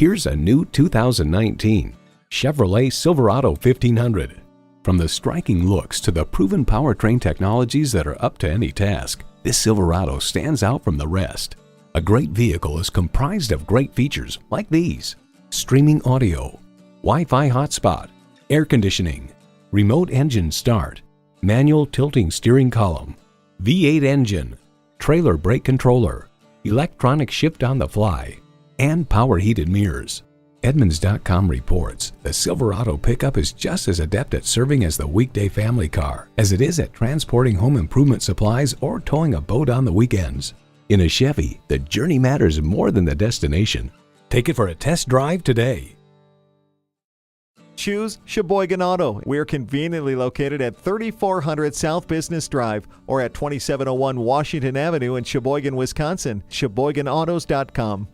Here's a new 2019 Chevrolet Silverado 1500. From the striking looks to the proven powertrain technologies that are up to any task, this Silverado stands out from the rest. A great vehicle is comprised of great features like these: streaming audio, Wi-Fi hotspot, air conditioning, remote engine start, manual tilting steering column, V8 engine, trailer brake controller, electronic shift on the fly, and power heated mirrors. Edmunds.com reports the Silverado pickup is just as adept at serving as the weekday family car as it is at transporting home improvement supplies or towing a boat on the weekends. In a Chevy, the journey matters more than the destination. Take it for a test drive today. Choose Sheboygan Auto. We're conveniently located at 3400 South Business Drive or at 2701 Washington Avenue in Sheboygan, Wisconsin. SheboyganAutos.com.